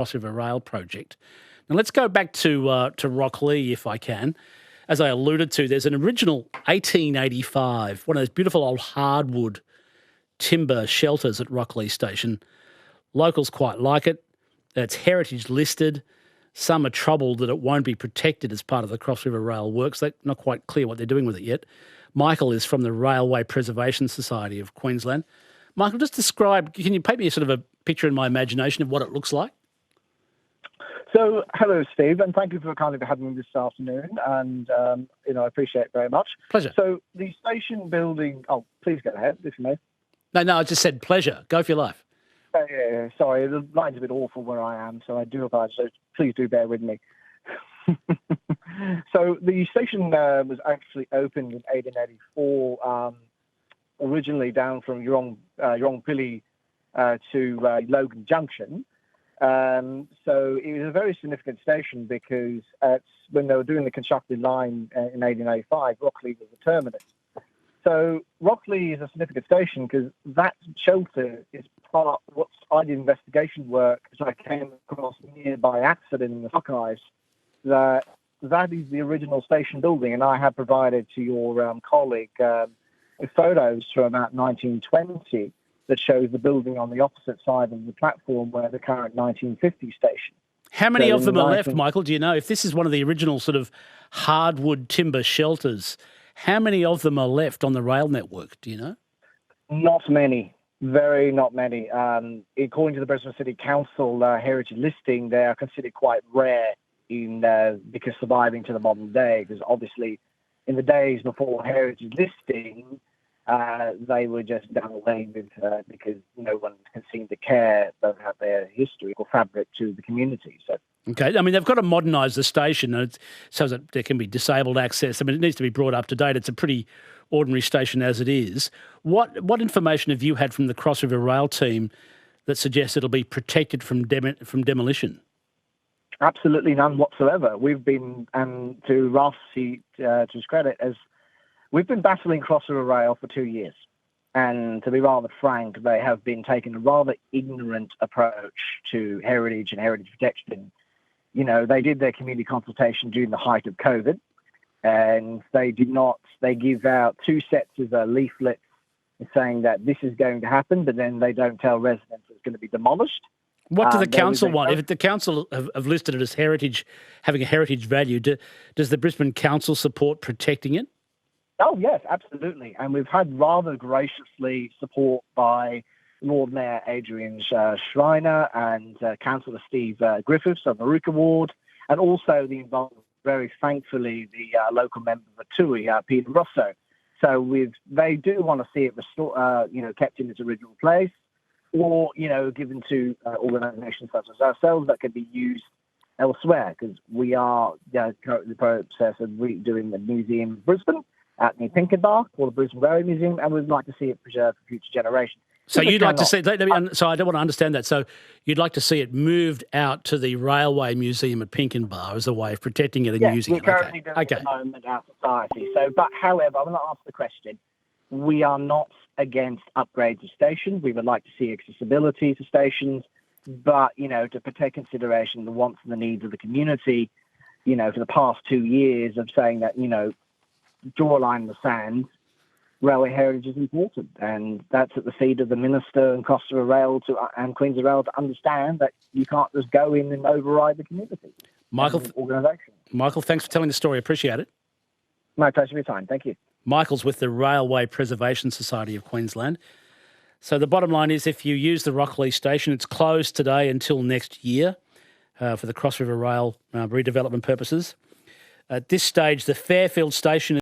Cross River Rail project. Now let's go back to Rocklea, if I can. As I alluded to, there's an original 1885, one of those beautiful old hardwood timber shelters at Rocklea Station. Locals quite like it. It's heritage listed. Some are troubled that it won't be protected as part of the Cross River Rail works. They're not quite clear what they're doing with it yet. Maichel is from the Railway Preservation Society of Queensland. Maichel, just describe, can you paint me a sort of a picture in my imagination of what it looks like? So, hello, Steve, and thank you for kindly having me this afternoon. And, I appreciate it very much. Pleasure. So, the station building... Oh, please go ahead, if you may. No, I just said pleasure. Go for your life. Yeah, sorry, the line's a bit awful where I am, so I do apologise. So please do bear with me. So, the station was actually opened in 1884, originally down from Yongpili to Logan Junction. So it was a very significant station because when they were doing the constructed line in 1885, Rocklea was the terminus. So Rocklea is a significant station because that shelter is part of what I did investigation work, which I came across near by accident in the archives, that is the original station building, and I have provided to your colleague photos from about 1920 that shows the building on the opposite side of the platform where the current 1950 station. How many of them are left, Maichel? Do you know? If this is one of the original sort of hardwood timber shelters, how many of them are left on the rail network? Do you know? Not many. Not many. According to the Brisbane City Council heritage listing, they are considered quite rare because surviving to the modern day. Because obviously, in the days before heritage listing, they were just done away with because no one can seem to care about their historical fabric to the community. So, okay, I mean, they've got to modernise the station so that there can be disabled access. I mean, it needs to be brought up to date. It's a pretty ordinary station as it is. What information have you had from the Cross River Rail team that suggests it'll be protected from demolition? Absolutely none whatsoever. We've been, and to Ross, to his credit, we've been battling Cross River Rail for 2 years. And to be rather frank, they have been taking a rather ignorant approach to heritage and heritage protection. You know, they did their community consultation during the height of COVID, and they give out 2 sets of leaflets saying that this is going to happen, but then they don't tell residents it's going to be demolished. What do the council want? If the council have listed it as heritage, having a heritage value, does the Brisbane Council support protecting it? Oh, yes, absolutely. And we've had rather graciously support by Lord Mayor Adrian Schreiner and Councillor Steve Griffiths of Maruka Ward, and also the involvement, very thankfully, the local member of Tui, Peter Rosso. So they do want to see it restored, kept in its original place, or, given to organisations such as ourselves that could be used elsewhere, because we are currently in the process of redoing the museum in Brisbane at the Pinkenbar, or the Brisbane Railway Museum, and we'd like to see it preserved for future generations. So you'd like to see, so I don't want to understand that. So you'd like to see it moved out to the Railway Museum at Pinkenbar as a way of protecting it and using it. We're currently doing it at the moment, our society. But however, I'm going to ask the question. We are not against upgrades of stations. We would like to see accessibility to stations, but, to take consideration the wants and the needs of the community, for the past 2 years of saying that, draw a line in the sand, railway heritage is important, and that's at the feet of the Minister and Cross River Rail and Queensland Rail to understand that you can't just go in and override the community. Maichel, thanks for telling the story. Appreciate it. My pleasure for your time. Thank you. Maichell's with the Railway Preservation Society of Queensland. So the bottom line is, if you use the Rocklea station, it's closed today until next year for the Cross River Rail redevelopment purposes. At this stage, the Fairfield station